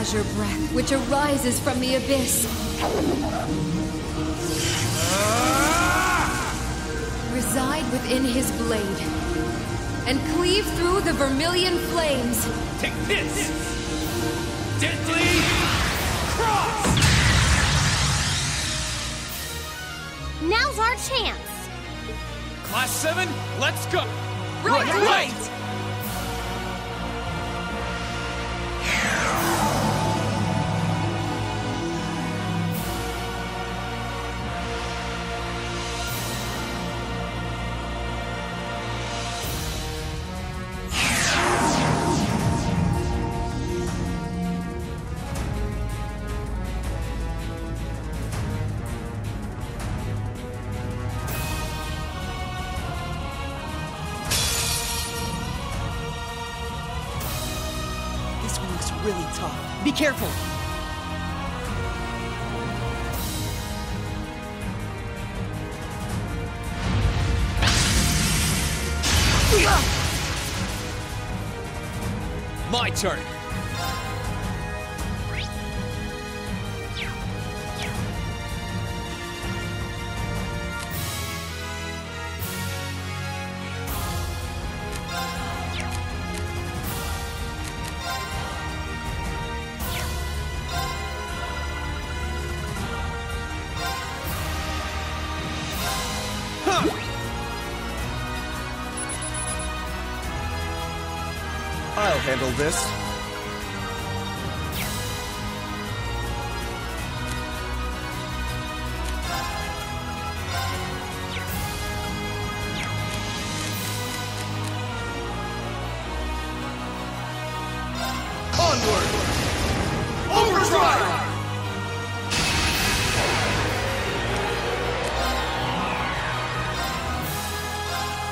azure breath which arises from the abyss. Reside within his blade and cleave through the Vermillion flames. Take this! Deadly Cross! Now's our chance! Class 7, let's go! Right! Really tough. Be careful! My turn! I'll handle this. Onward! Overdrive!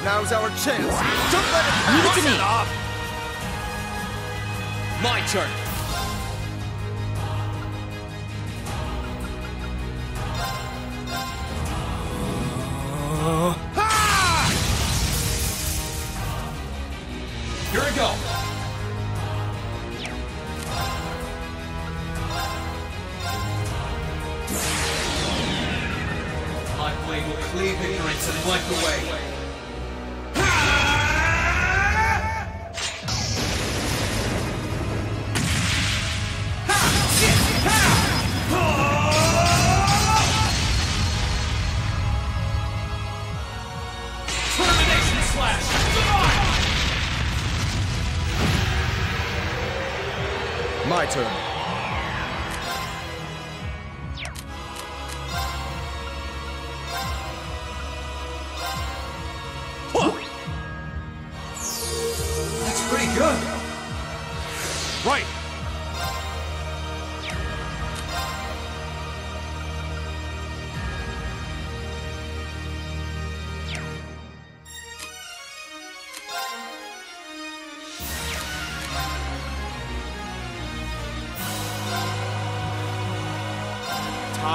Now's our chance. Don't let it Leave it to me. Off. My turn. Here we go. My blade will cleave ignorance and wipe away. Termination slash! My turn. That's pretty good. Right.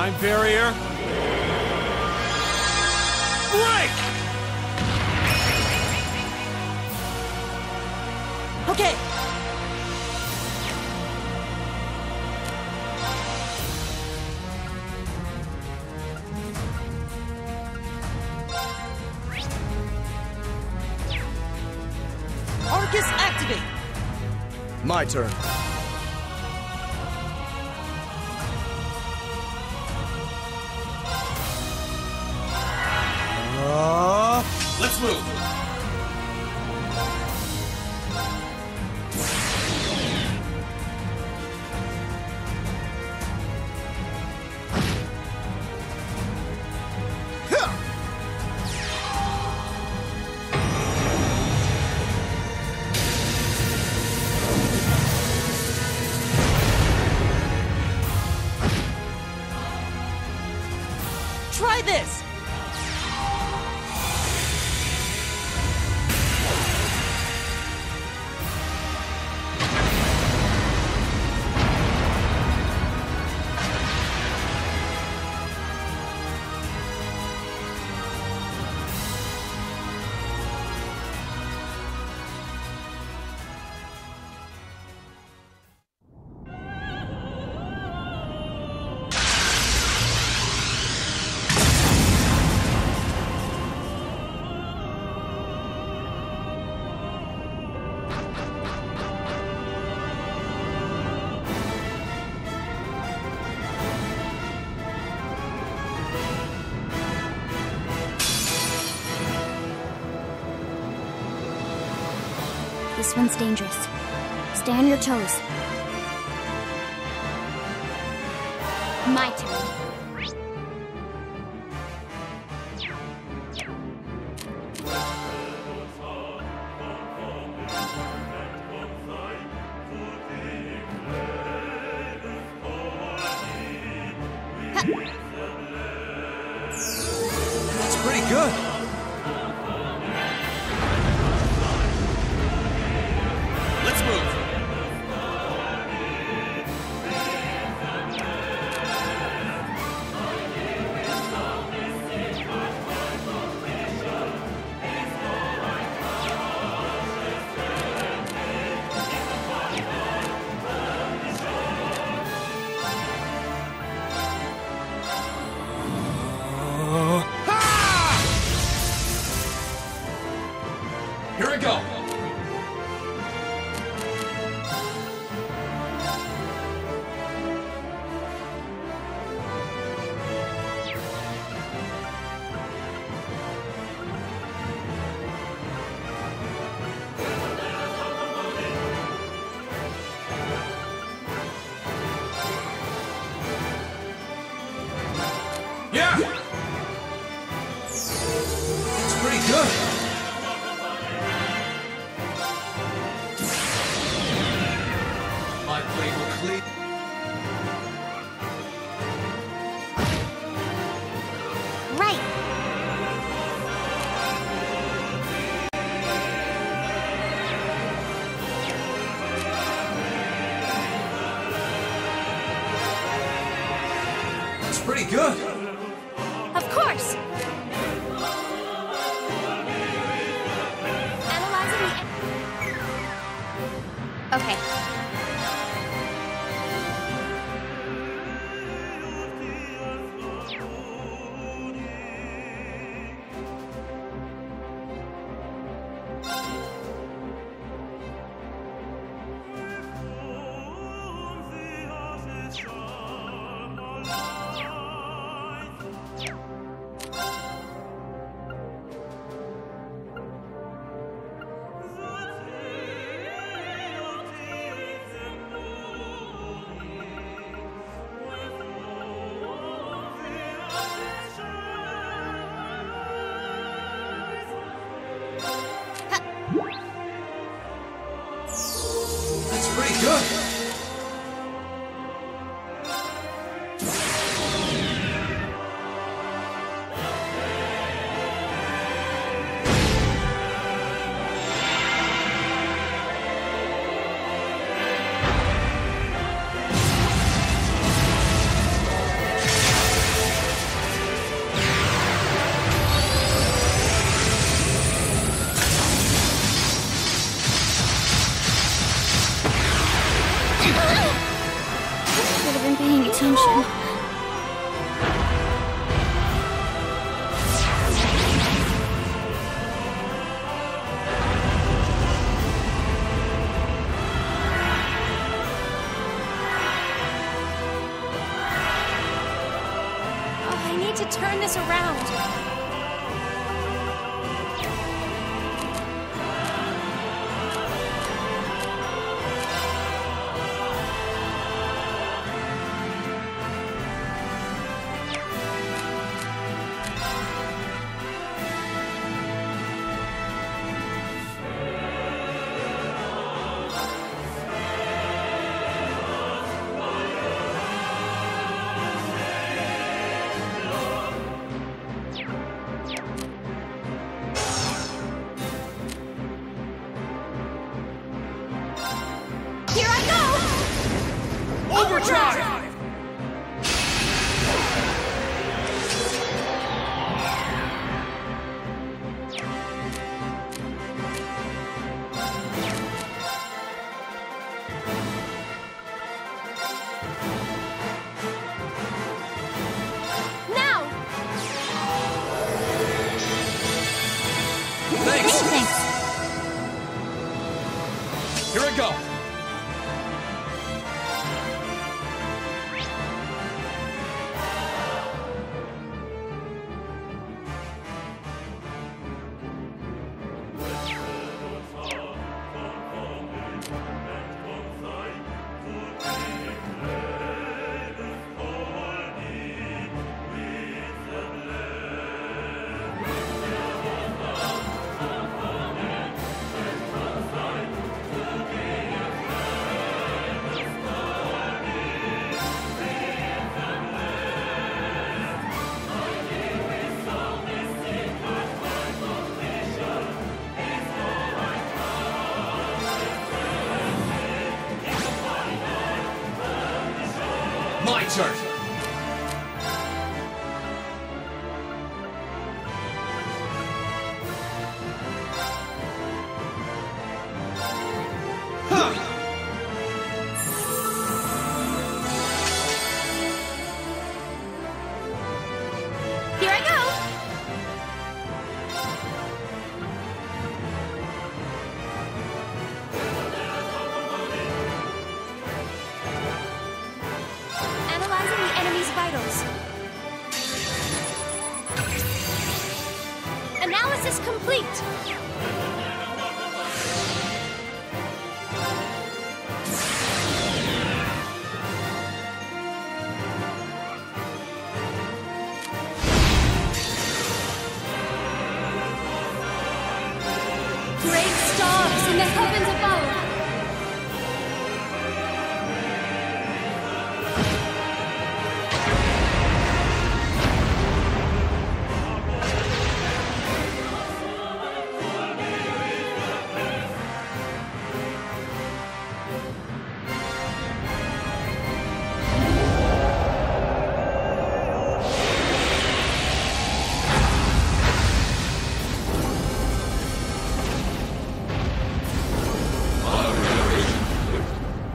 Time barrier. Break! Okay! Arcus activate! My turn. Let's move. Try this! This one's dangerous. Stay on your toes. My turn. That's pretty good. Let's move. Here we go. Yeah. That's pretty good. My blade will cleave. Right. That's pretty good. Of course. Analyzing the... Okay. That's pretty good. Should have been paying attention. Oh, I need to turn this around. Here I go! Overdrive! Now! Thanks. Thanks. Here I go. My turn! Here I go! Analyzing the enemy's vitals. Analysis complete! Great stars in the heavens above!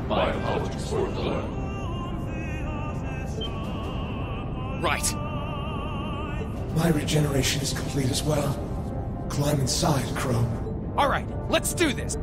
My apologies for the delay. Right. My regeneration is complete as well. Climb inside, Crow. Alright, let's do this!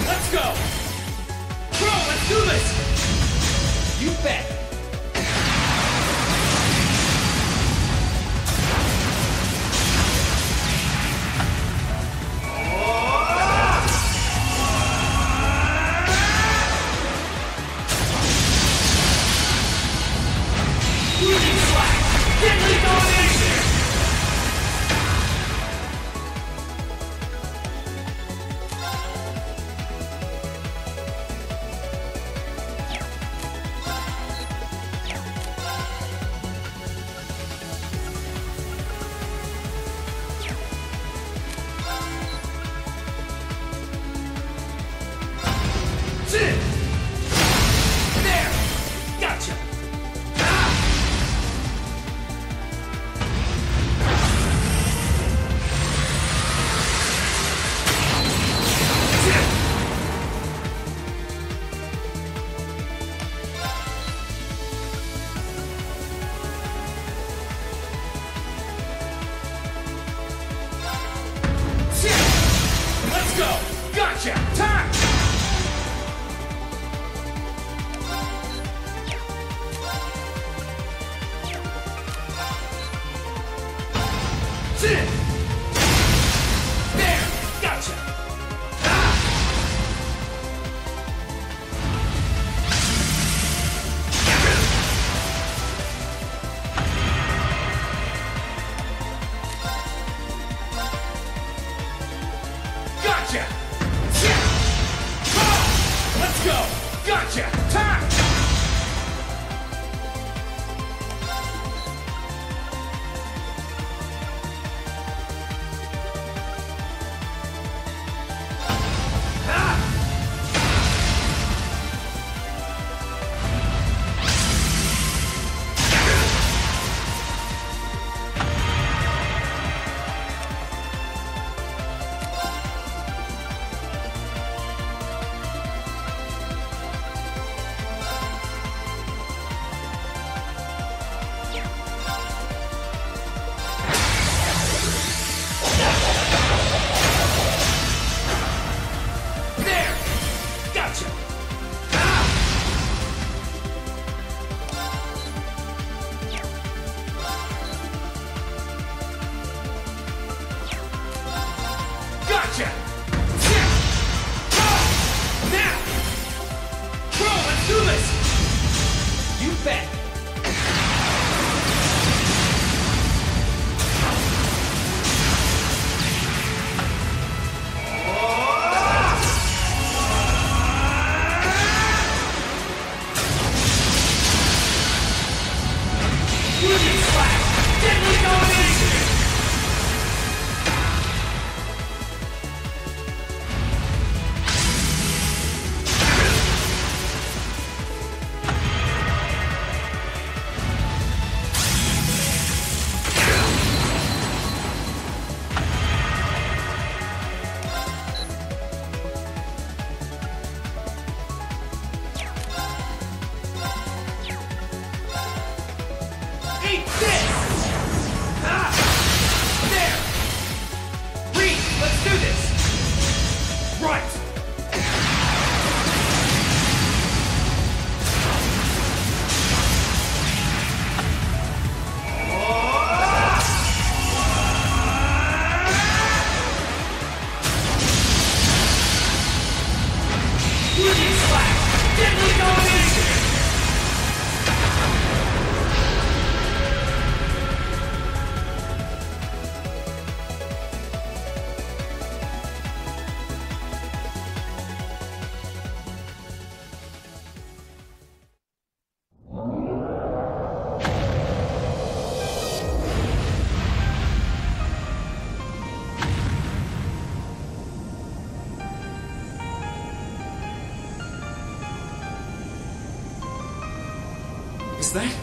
Let's go! Bro, let's do this! You bet! Deadly domination! There! Gotcha! Let's go! Gotcha! Time! There! Gotcha! Gotcha! Ah! Gotcha! Now! Bro, let's do this! You bet! Union Slash! Deadly domination! Eat this! Ah! There! Reed, let's do this! Right! Union Slash! Deadly domination! Is that?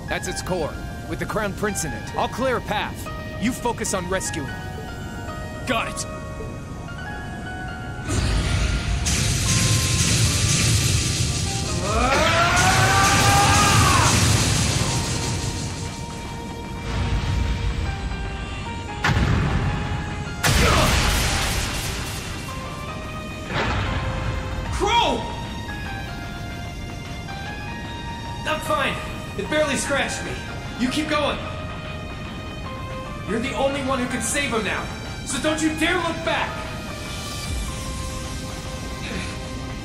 That's its core, with the Crown Prince in it. I'll clear a path. You focus on rescuing him. Got it! Crow! I'm fine. It barely scratched me. You keep going. You're the only one who can save him now, so don't you dare look back!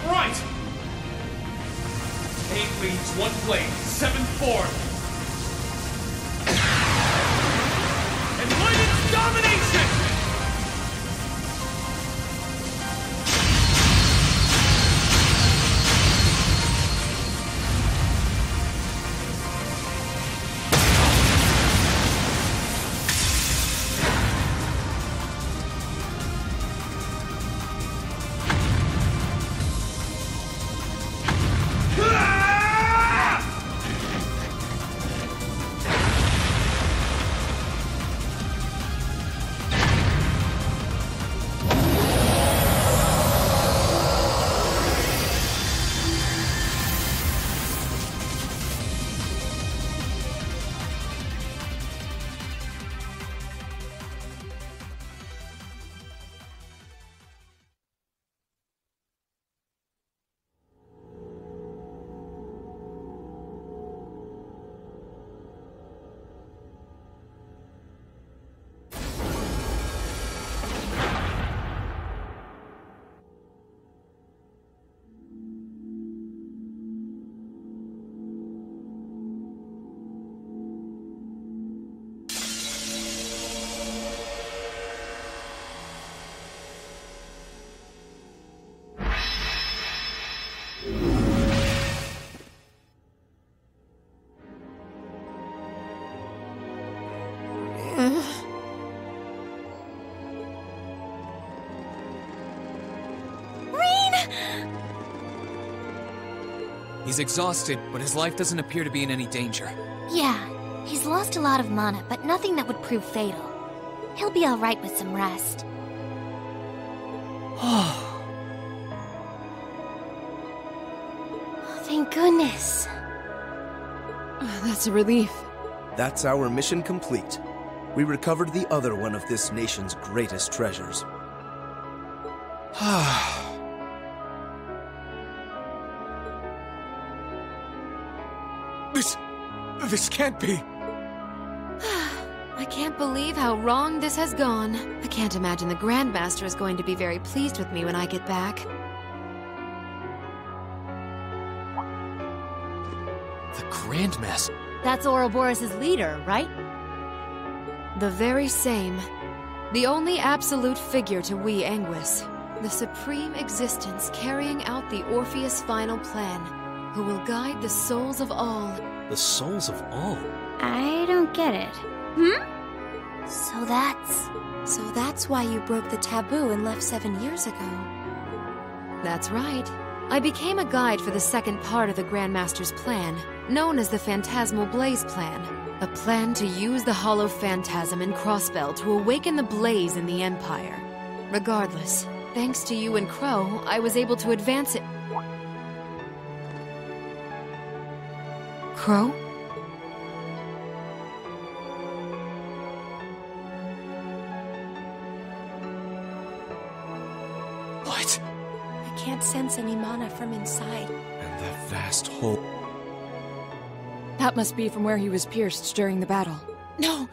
Right! 8 leads, 1 blade, 7 forward. And light its domination! He's exhausted, but his life doesn't appear to be in any danger. Yeah, he's lost a lot of mana, but nothing that would prove fatal. He'll be alright with some rest. Thank goodness. That's a relief. That's our mission complete. We recovered the other one of this nation's greatest treasures. This can't be. I can't believe how wrong this has gone. I can't imagine the Grandmaster is going to be very pleased with me when I get back. The Grandmaster. That's Ouroboros' leader, right? The very same. The only absolute figure to we Anguis. The supreme existence carrying out the Orpheus final plan, who will guide the souls of all. The souls of all? I don't get it. So that's why you broke the taboo and left 7 years ago. That's right. I became a guide for the second part of the Grandmaster's plan, known as the Phantasmal Blaze Plan. A plan to use the Hollow Phantasm in Crossbell to awaken the blaze in the Empire. Regardless, thanks to you and Crow, I was able to advance it. Crow? What? I can't sense any mana from inside. And that vast hole. That must be from where he was pierced during the battle. No!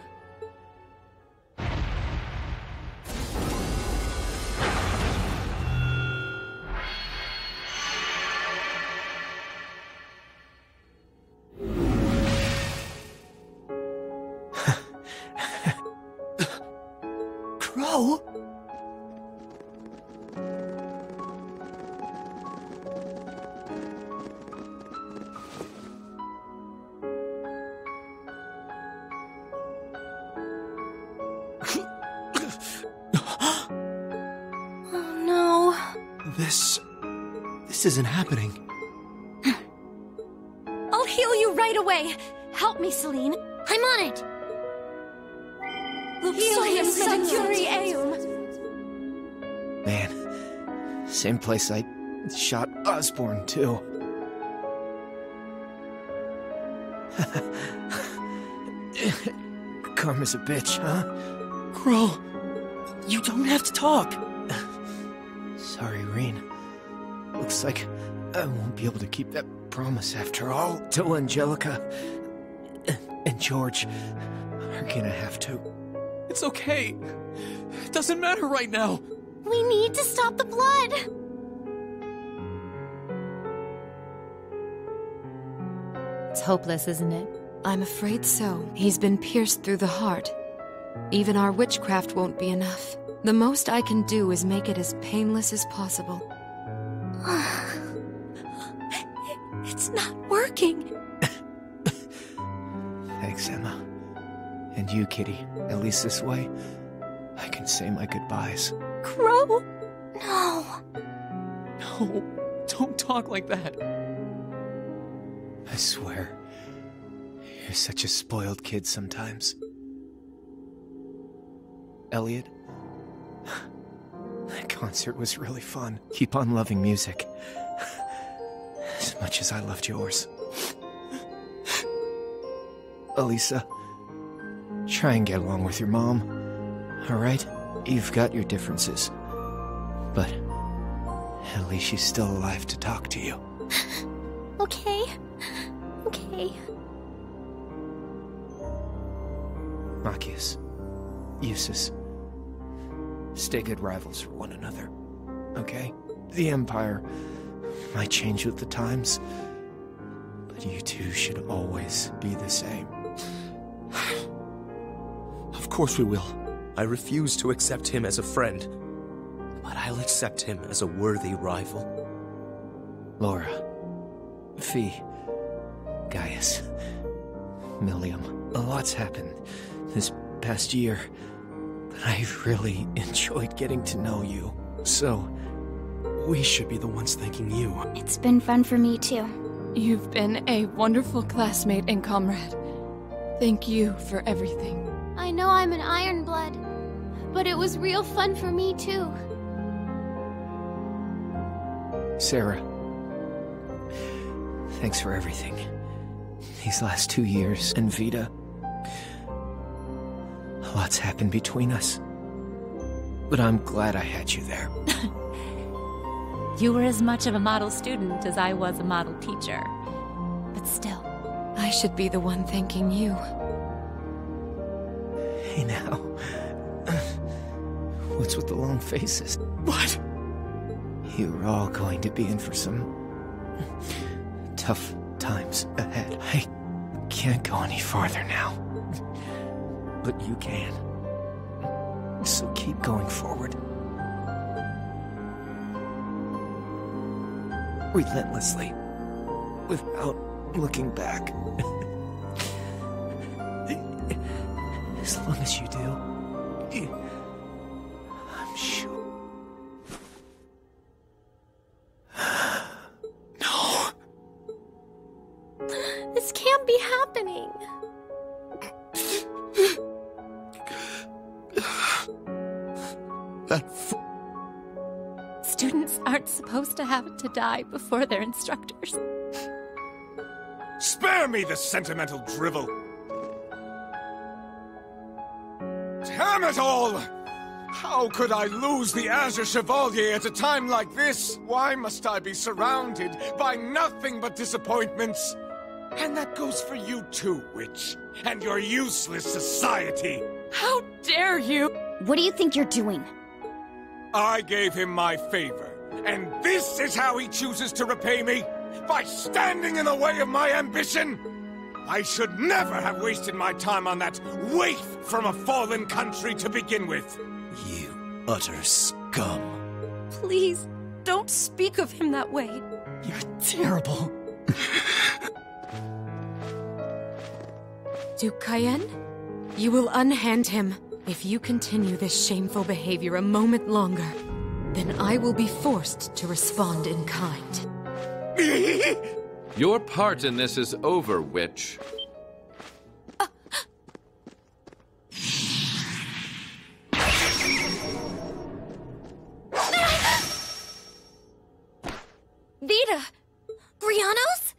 Crow? Oh no. This isn't happening. I'll heal you right away. Help me, Celine. I'm on it. Man, same place I shot Osborne, too. Karma's a bitch, huh? Crow, you don't have to talk. Sorry, Reen. Looks like I won't be able to keep that promise after all. Till Angelica and George are gonna have to. It's okay. It doesn't matter right now. We need to stop the blood. It's hopeless, isn't it? I'm afraid so. He's been pierced through the heart. Even our witchcraft won't be enough. The most I can do is make it as painless as possible. It's not working. Thanks, Emma. And you, Kitty. At least this way, I can say my goodbyes. Crow? No. No, don't talk like that. I swear, you're such a spoiled kid sometimes. Elliot? That concert was really fun. Keep on loving music. As much as I loved yours. Elisa, try and get along with your mom. Alright? You've got your differences. But at least she's still alive to talk to you. Okay. Okay. Machias, Eustace, stay good rivals for one another, okay? The Empire might change with the times, but you two should always be the same. Of course we will. I refuse to accept him as a friend, but I'll accept him as a worthy rival. Laura, Fee, Gaius, Millium, a lot's happened this past year, but I've really enjoyed getting to know you. So, we should be the ones thanking you. It's been fun for me, too. You've been a wonderful classmate and comrade. Thank you for everything. I know I'm an Ironblood, but it was real fun for me, too. Sarah, thanks for everything. These last 2 years, and Vita. A lot's happened between us. But I'm glad I had you there. You were as much of a model student as I was a model teacher. But still. I I should be the one thanking you. Hey now. What's with the long faces? What? You're all going to be in for some tough times ahead. I can't go any farther now. But you can. So keep going forward. Relentlessly. Without looking back. As long as you do, I'm sure. No! This can't be happening. Students aren't supposed to have to die before their instructors. Spare me the sentimental drivel! Damn it all! How could I lose the Azure Chevalier at a time like this? Why must I be surrounded by nothing but disappointments? And that goes for you too, Witch, and your useless society! How dare you! What do you think you're doing? I gave him my favor, and this is how he chooses to repay me? By standing in the way of my ambition? I should never have wasted my time on that waif from a fallen country to begin with. You utter scum. Please, don't speak of him that way. You're terrible. Duke Cayenne, you will unhand him. If you continue this shameful behavior a moment longer, then I will be forced to respond in kind. Your part in this is over, Witch. Vita! Brianos?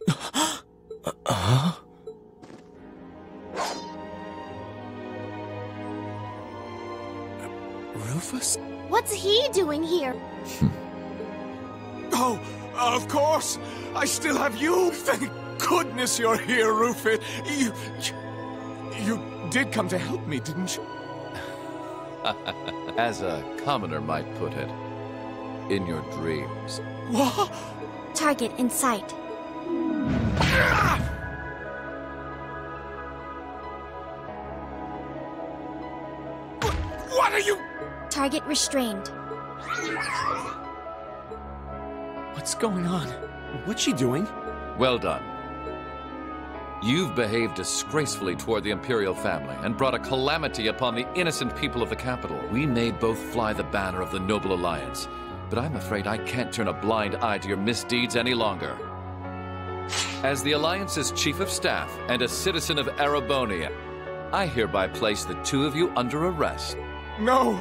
Rufus? What's he doing here? Oh, of course! I still have you! Thank goodness you're here, Rufus! You did come to help me, didn't you? As a commoner might put it, in your dreams. What? Target in sight. What are you? Target restrained. What's going on? What's she doing? Well done. You've behaved disgracefully toward the Imperial family and brought a calamity upon the innocent people of the capital. We may both fly the banner of the Noble Alliance, but I'm afraid I can't turn a blind eye to your misdeeds any longer. As the Alliance's Chief of Staff and a citizen of Erebonia, I hereby place the two of you under arrest. No!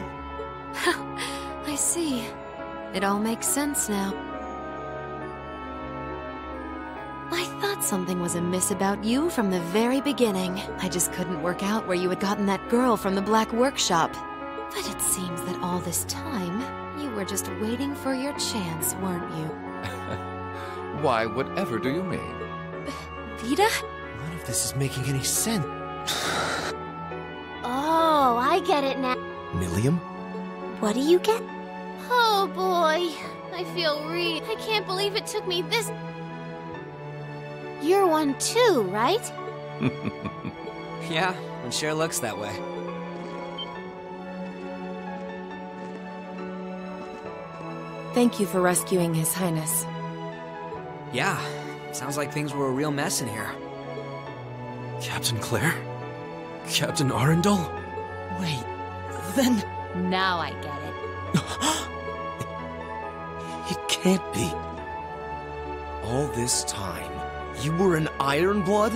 I see. It all makes sense now. I thought something was amiss about you from the very beginning. I just couldn't work out where you had gotten that girl from the Black Workshop. But it seems that all this time, you were just waiting for your chance, weren't you? Why, whatever do you mean? Vita? None of this is making any sense. Oh, I get it now. Milliam? What do you get? Oh boy, I feel I can't believe it took me this. You're one too, right? Yeah, it sure looks that way. Thank you for rescuing His Highness. Yeah, sounds like things were a real mess in here. Captain Claire? Captain Arundel? Wait, then... Now I get it. It can't be. All this time, you were an Ironblood?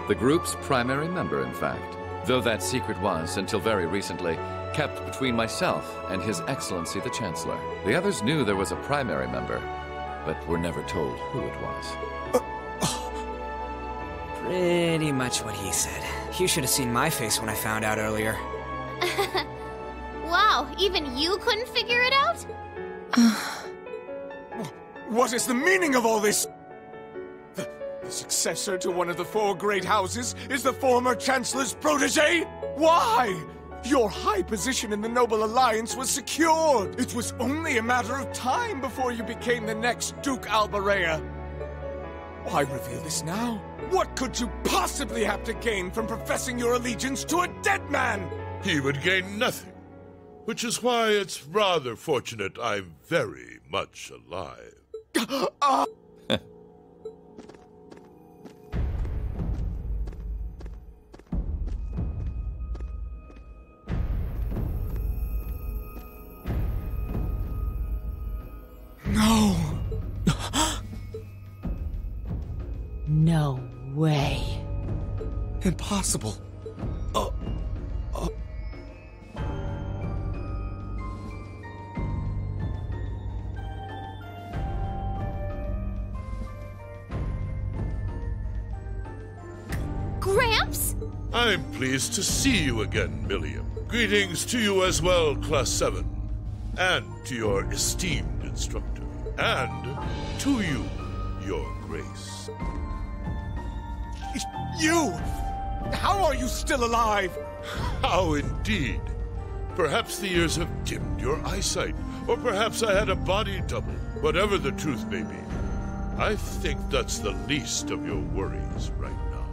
The group's primary member, in fact. Though that secret was, until very recently, kept between myself and His Excellency the Chancellor. The others knew there was a primary member, but were never told who it was. Pretty much what he said. You should have seen my face when I found out earlier. Wow, even you couldn't figure it out? What is the meaning of all this? The successor to one of the four great houses is the former Chancellor's protege? Why? Your high position in the Noble Alliance was secured. It was only a matter of time before you became the next Duke Albarea. Why reveal this now? What could you possibly have to gain from professing your allegiance to a dead man? He would gain nothing, which is why it's rather fortunate I'm very much alive. No. No way. Impossible. Gramps? I'm pleased to see you again, Vermillion. Greetings to you as well, Class 7. And to your esteemed instructor. And to you, Your Grace. You! How are you still alive? How indeed. Perhaps the years have dimmed your eyesight, or perhaps I had a body double. Whatever the truth may be, I think that's the least of your worries right now.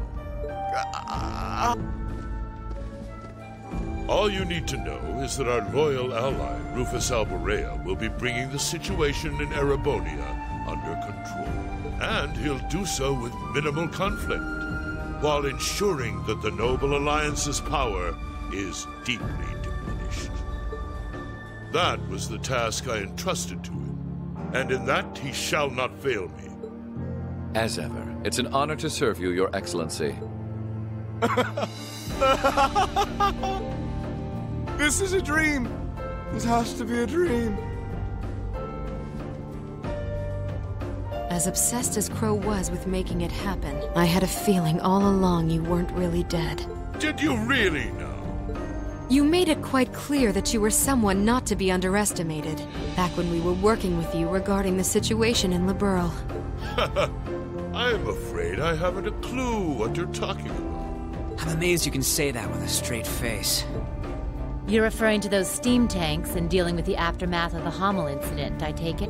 All you need to know is that our loyal ally, Rufus Albarea, will be bringing the situation in Erebonia under control. And he'll do so with minimal conflict, while ensuring that the Noble Alliance's power is deeply diminished. That was the task I entrusted to him, and in that he shall not fail me. As ever, it's an honor to serve you, Your Excellency. This is a dream. This has to be a dream. As obsessed as Crow was with making it happen, I had a feeling all along you weren't really dead. Did you really know? You made it quite clear that you were someone not to be underestimated, back when we were working with you regarding the situation in Liberl. I'm afraid I haven't a clue what you're talking about. I'm amazed you can say that with a straight face. You're referring to those steam tanks and dealing with the aftermath of the Hummel incident, I take it?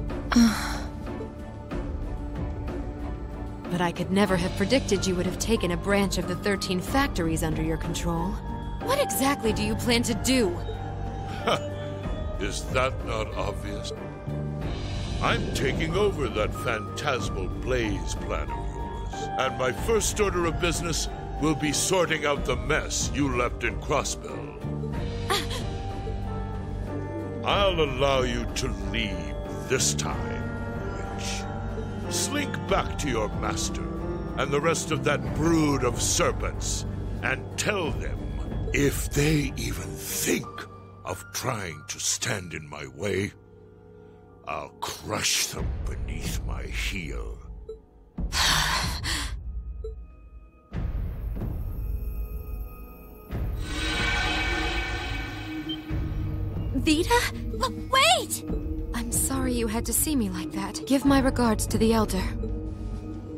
But I could never have predicted you would have taken a branch of the 13 factories under your control. What exactly do you plan to do? Is that not obvious? I'm taking over that phantasmal blaze plan of yours, and my first order of business will be sorting out the mess you left in Crossbell. I'll allow you to leave this time, witch. Slink back to your master and the rest of that brood of serpents and tell them, if they even think of trying to stand in my way, I'll crush them beneath my heel. Vita? Wait! I'm sorry you had to see me like that. Give my regards to the Elder.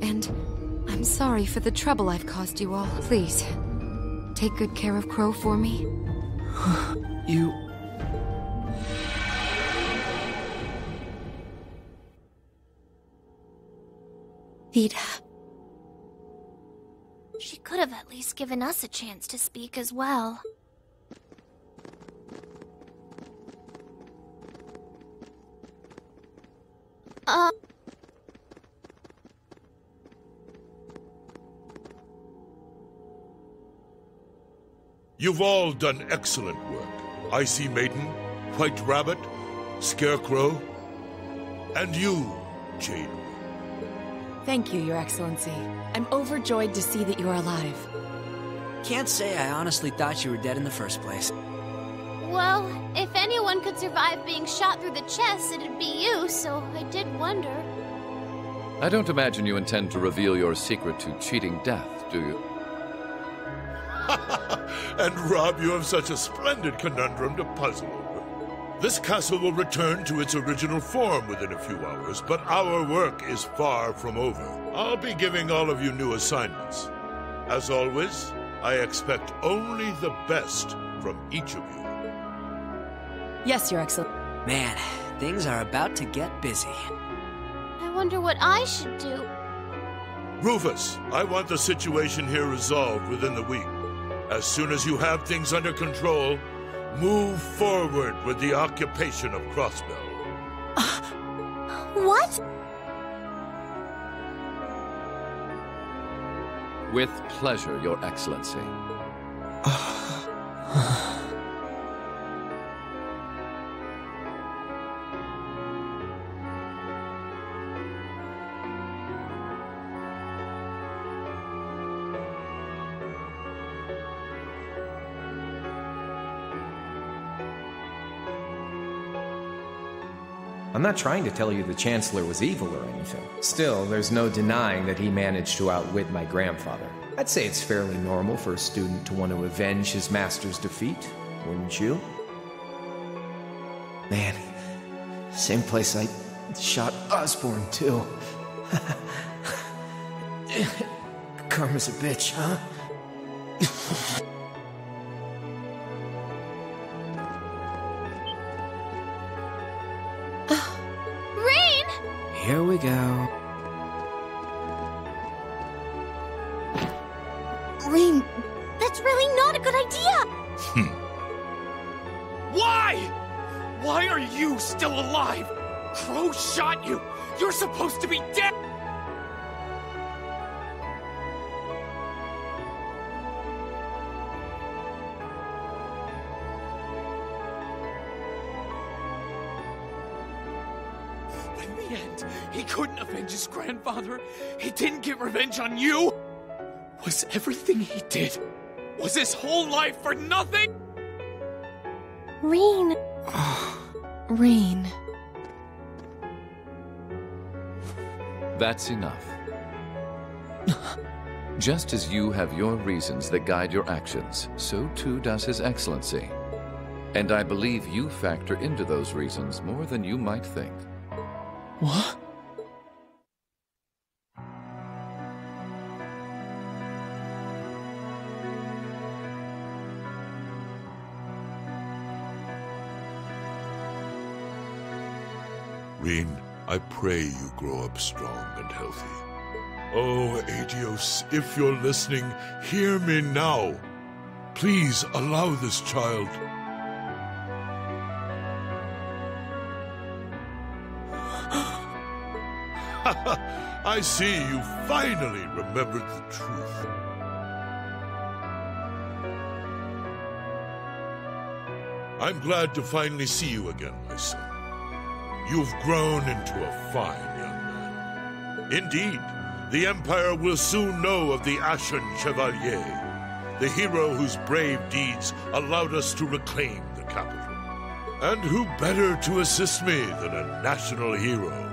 And I'm sorry for the trouble I've caused you all. Please, take good care of Crow for me. You... Vita. She could have at least given us a chance to speak as well. You've all done excellent work. Icy Maiden, White Rabbit, Scarecrow, and you, Jade. Thank you, Your Excellency. I'm overjoyed to see that you're alive. Can't say I honestly thought you were dead in the first place. Well, if anyone could survive being shot through the chest, it'd be you, so I did wonder. I don't imagine you intend to reveal your secret to cheating death, do you? And rob you of such a splendid conundrum to puzzle over. This castle will return to its original form within a few hours, but our work is far from over. I'll be giving all of you new assignments. As always, I expect only the best from each of you. Yes, Your Excellency. Man, things are about to get busy. I wonder what I should do. Rufus, I want the situation here resolved within the week. As soon as you have things under control, move forward with the occupation of Crossbell. What? With pleasure, Your Excellency. I'm not trying to tell you the Chancellor was evil or anything. Still, there's no denying that he managed to outwit my grandfather. I'd say it's fairly normal for a student to want to avenge his master's defeat, wouldn't you? Man, same place I shot Osborne, too. Karma's a bitch, huh? Here we go. Reem, that's really not a good idea! Why? Why are you still alive? Crow shot you! You're supposed to be dead! He couldn't avenge his grandfather. He didn't get revenge on you. Was everything he did, was his whole life for nothing? Reen. Reen. That's enough. Just as you have your reasons that guide your actions, so too does His Excellency. And I believe you factor into those reasons more than you might think. What? Reen, I pray you grow up strong and healthy. Oh, Adios, if you're listening, hear me now. Please allow this child. I see you finally remembered the truth. I'm glad to finally see you again, my son. You've grown into a fine young man. Indeed, the Empire will soon know of the Ashen Chevalier, the hero whose brave deeds allowed us to reclaim the capital. And who better to assist me than a national hero?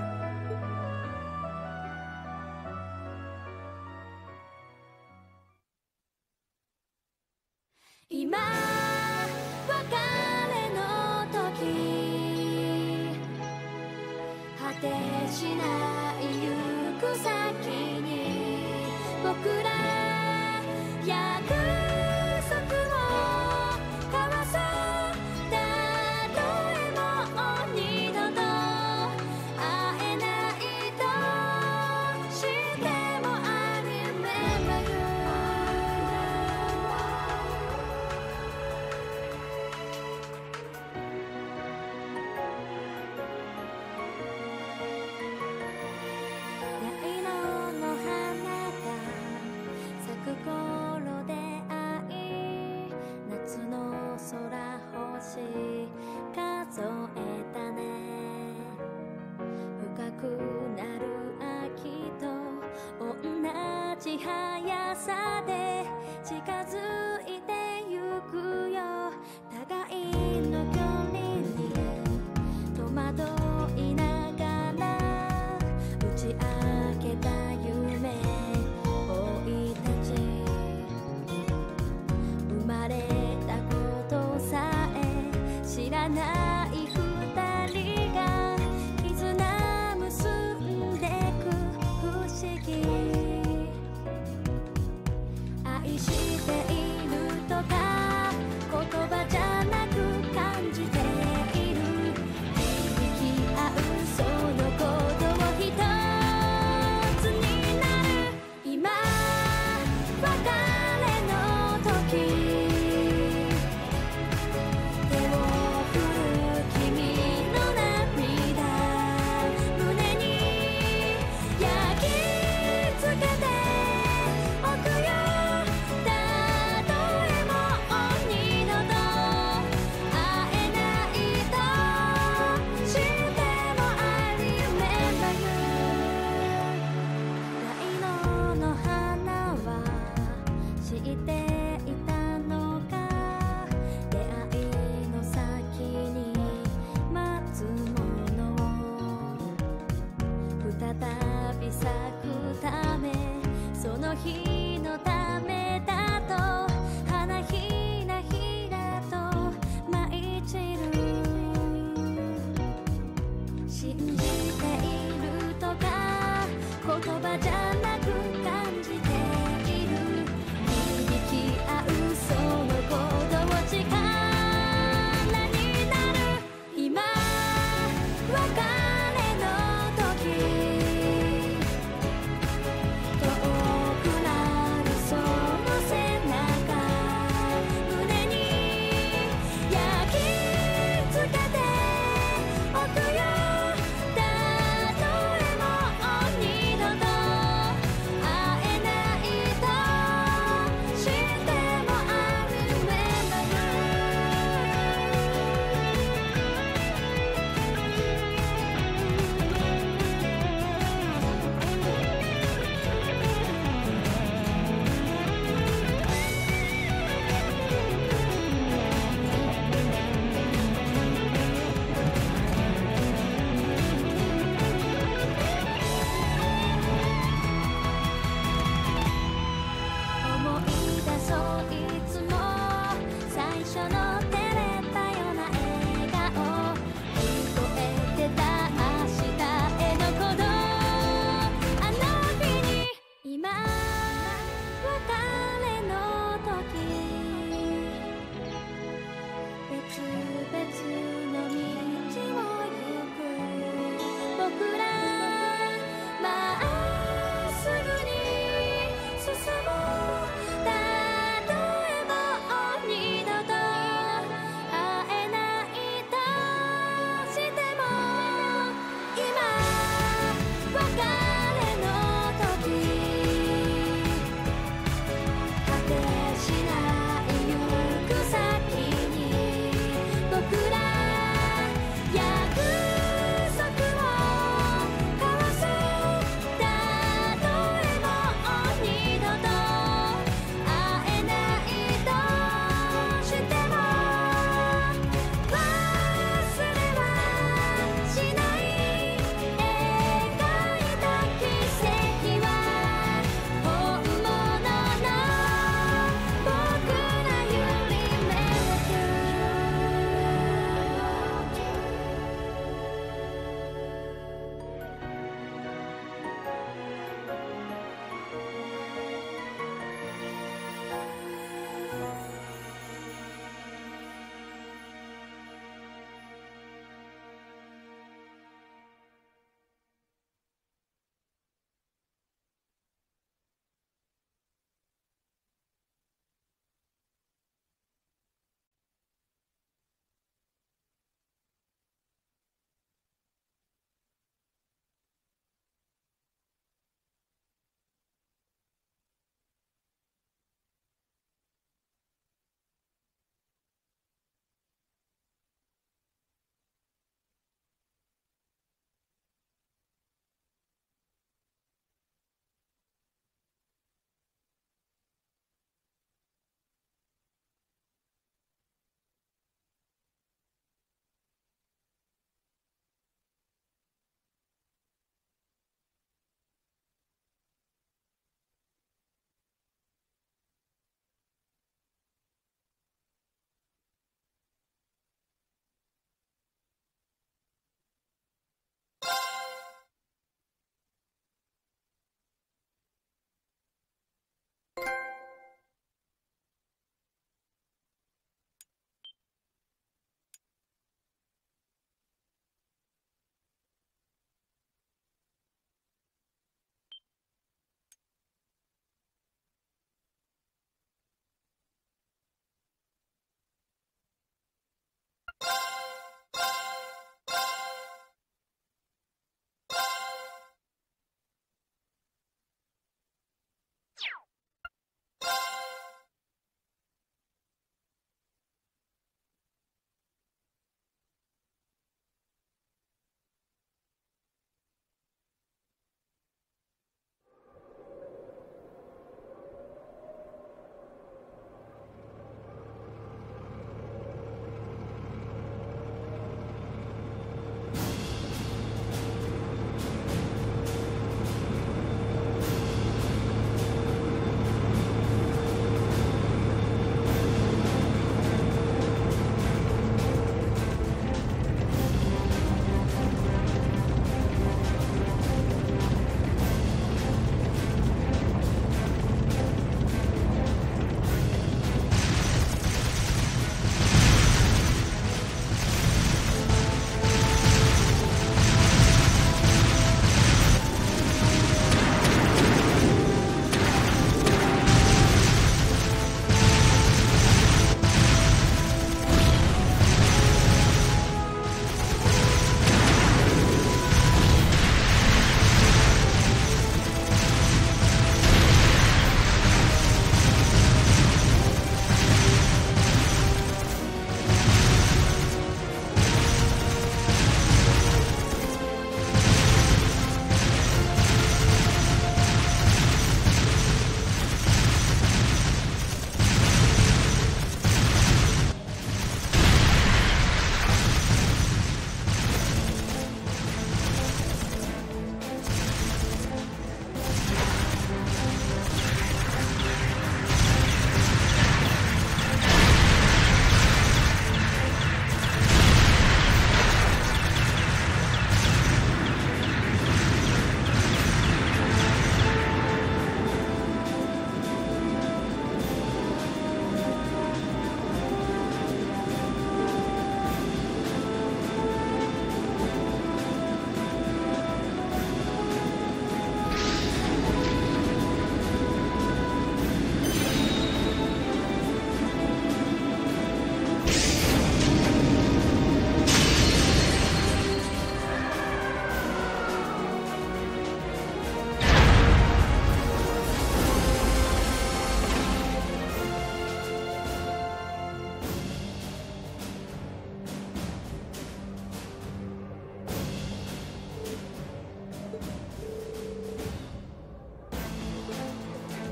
日のためだと花ひらひらと舞い散る信じているとか言葉じゃなく感じている響き合うその鼓動力になる今別れの時遠くな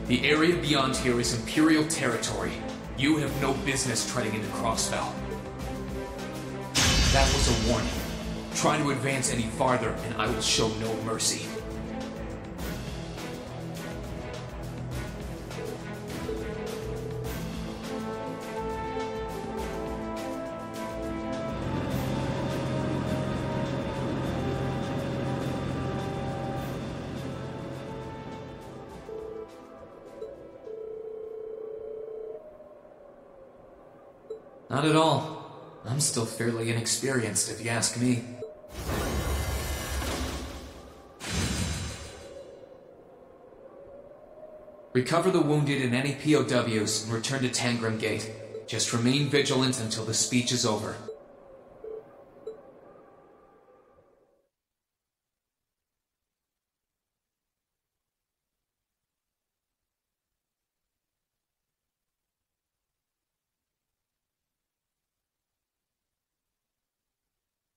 The area beyond here is Imperial territory. You have no business treading into Crossbell. That was a warning. Try to advance any farther, and I will show no mercy. Not at all. I'm still fairly inexperienced, if you ask me. Recover the wounded and any POWs and return to Tangram Gate. Just remain vigilant until the speech is over.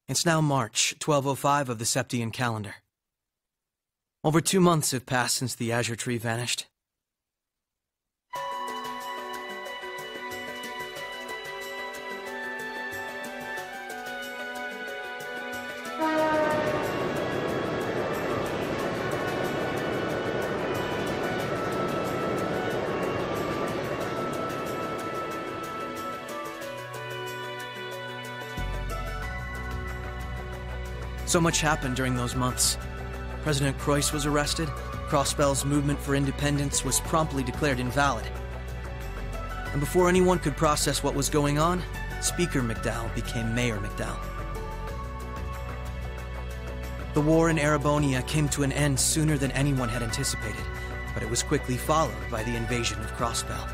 It's now March, 1205 of the Septian calendar. Over 2 months have passed since the Azure Tree vanished. So much happened during those months. President Croix was arrested, Crossbell's movement for independence was promptly declared invalid. And before anyone could process what was going on, Speaker McDowell became Mayor McDowell. The war in Erebonia came to an end sooner than anyone had anticipated, but it was quickly followed by the invasion of Crossbell.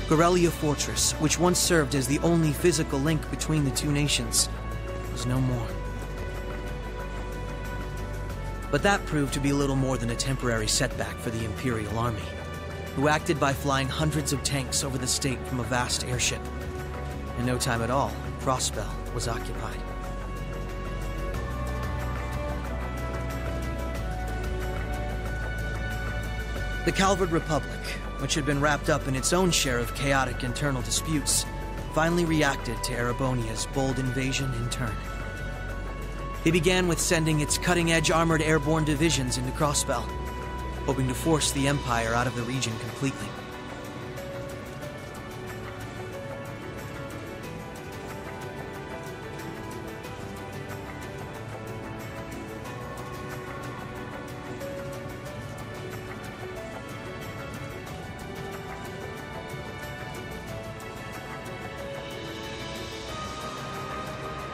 Vermillion Fortress, which once served as the only physical link between the two nations, was no more. But that proved to be little more than a temporary setback for the Imperial Army, who acted by flying hundreds of tanks over the state from a vast airship. In no time at all, Crossbell was occupied. The Calvard Republic, which had been wrapped up in its own share of chaotic internal disputes, finally reacted to Erebonia's bold invasion in turn. They began with sending its cutting-edge armored airborne divisions into Crossbell, hoping to force the Empire out of the region completely.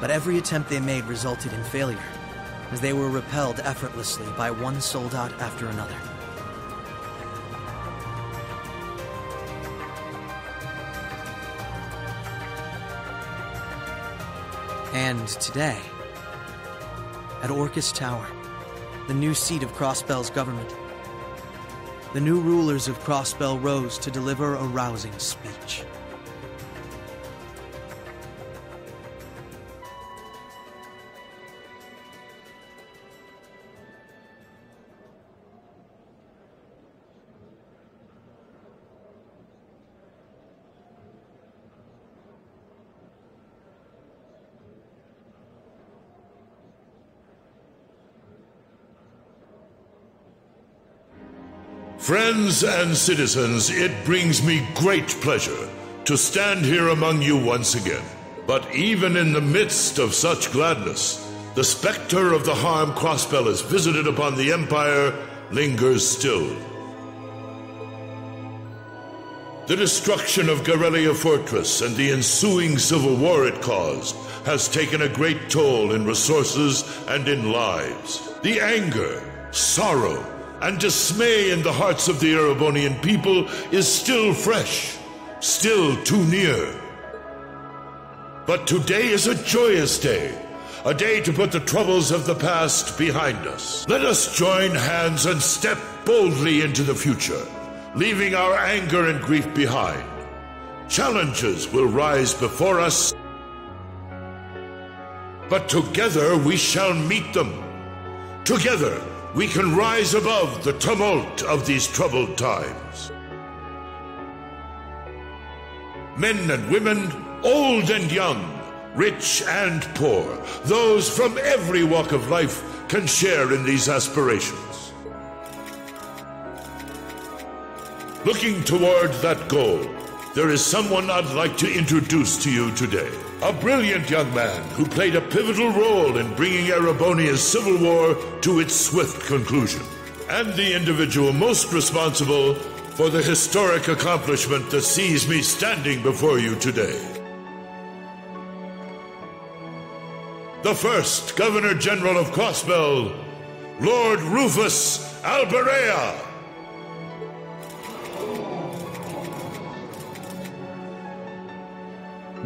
But every attempt they made resulted in failure, as they were repelled effortlessly by one soldat after another. And today, at Orcus Tower, the new seat of Crossbell's government, the new rulers of Crossbell rose to deliver a rousing speech. Friends and citizens, it brings me great pleasure to stand here among you once again. But even in the midst of such gladness, the specter of the harm Crossbell has visited upon the Empire lingers still. The destruction of Vermillion Fortress and the ensuing civil war it caused has taken a great toll in resources and in lives. The anger, sorrow, and dismay in the hearts of the Erebonian people is still fresh, still too near. But today is a joyous day, a day to put the troubles of the past behind us. Let us join hands and step boldly into the future, leaving our anger and grief behind. Challenges will rise before us, but together we shall meet them. Together we can rise above the tumult of these troubled times. Men and women, old and young, rich and poor, those from every walk of life can share in these aspirations. Looking toward that goal, there is someone I'd like to introduce to you today. A brilliant young man who played a pivotal role in bringing Erebonia's civil war to its swift conclusion, and the individual most responsible for the historic accomplishment that sees me standing before you today. The first Governor General of Crossbell, Lord Rufus Alberea.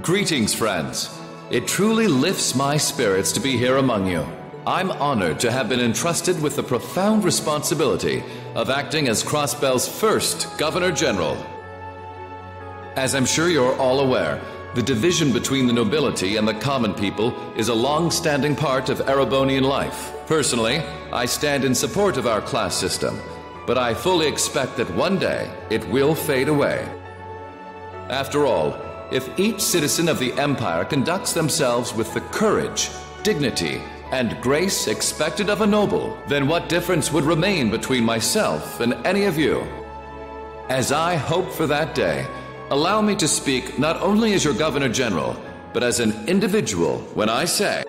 Greetings, friends. It truly lifts my spirits to be here among you. I'm honored to have been entrusted with the profound responsibility of acting as Crossbell's first Governor General. As I'm sure you're all aware, the division between the nobility and the common people is a long-standing part of Erebonian life. Personally, I stand in support of our class system, but I fully expect that one day it will fade away. After all, if each citizen of the Empire conducts themselves with the courage, dignity, and grace expected of a noble, then what difference would remain between myself and any of you? As I hope for that day, allow me to speak not only as your Governor General, but as an individual when I say,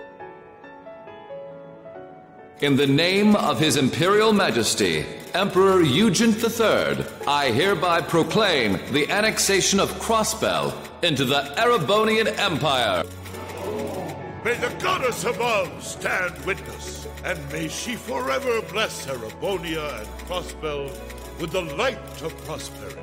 in the name of His Imperial Majesty, Emperor Eugent III, I hereby proclaim the annexation of Crossbell into the Erebonian Empire. May the goddess above stand witness, and may she forever bless Erebonia and Crossbell with the light of prosperity.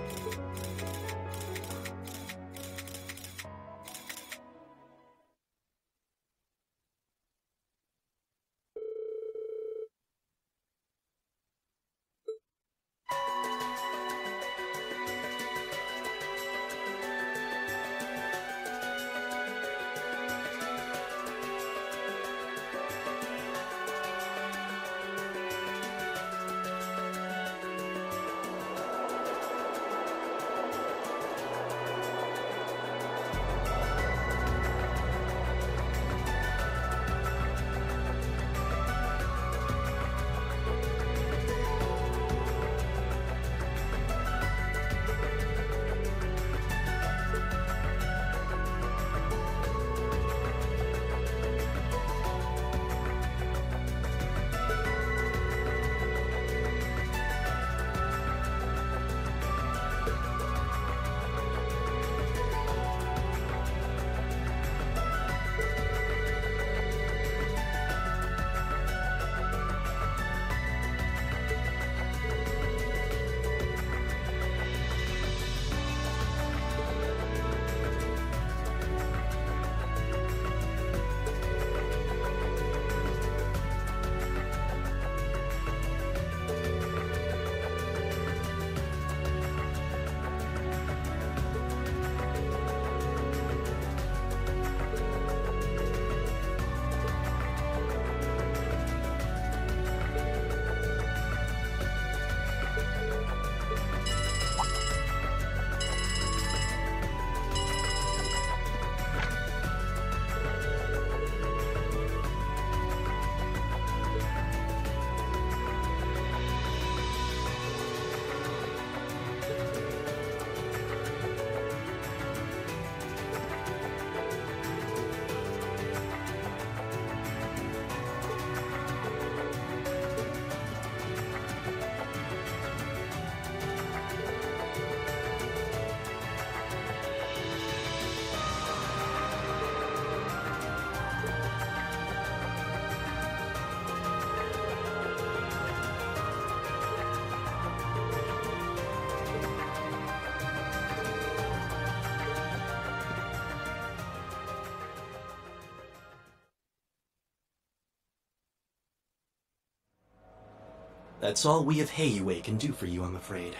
That's all we of Heiyue can do for you, I'm afraid.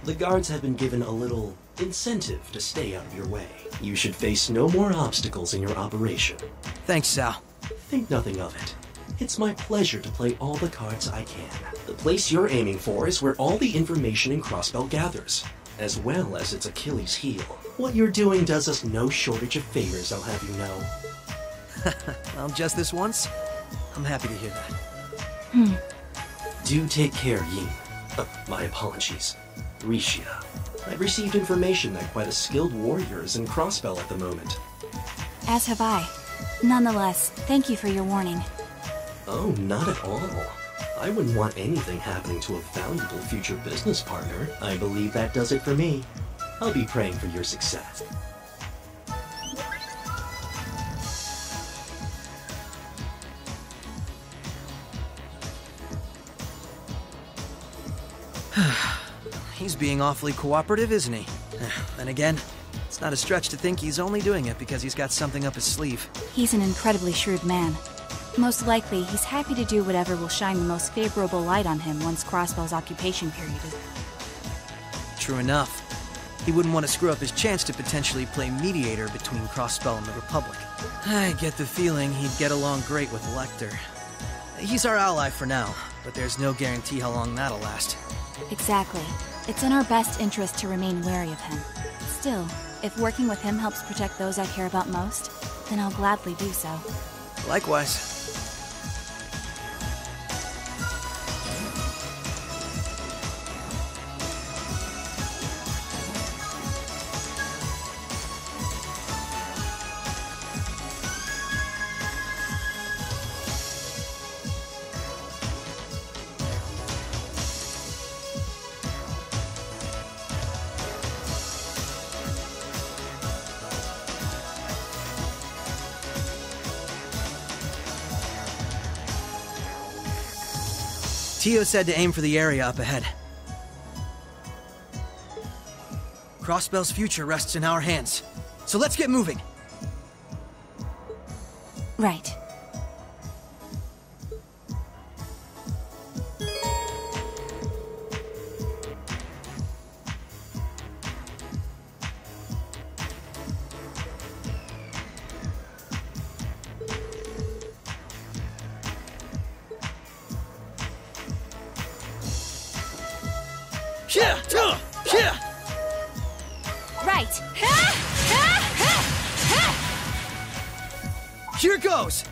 The guards have been given a little incentive to stay out of your way. You should face no more obstacles in your operation. Thanks, Sal. Think nothing of it. It's my pleasure to play all the cards I can. The place you're aiming for is where all the information in Crossbell gathers, as well as its Achilles heel. What you're doing does us no shortage of favors, I'll have you know. Well, just this once? I'm happy to hear that. Do take care, Yin. My apologies. Risha. I've received information that quite a skilled warrior is in Crossbell at the moment. As have I. Nonetheless, thank you for your warning. Oh, not at all. I wouldn't want anything happening to a valuable future business partner. I believe that does it for me. I'll be praying for your success. He's being awfully cooperative, isn't he? Then again, it's not a stretch to think he's only doing it because he's got something up his sleeve. He's an incredibly shrewd man. Most likely, he's happy to do whatever will shine the most favorable light on him once Crossbell's occupation period is... True enough. He wouldn't want to screw up his chance to potentially play mediator between Crossbell and the Republic. I get the feeling he'd get along great with Lecter. He's our ally for now, but there's no guarantee how long that'll last. Exactly. It's in our best interest to remain wary of him. Still, if working with him helps protect those I care about most, then I'll gladly do so. Likewise. Tio said to aim for the area up ahead. Crossbell's future rests in our hands, so let's get moving. Right. Here goes!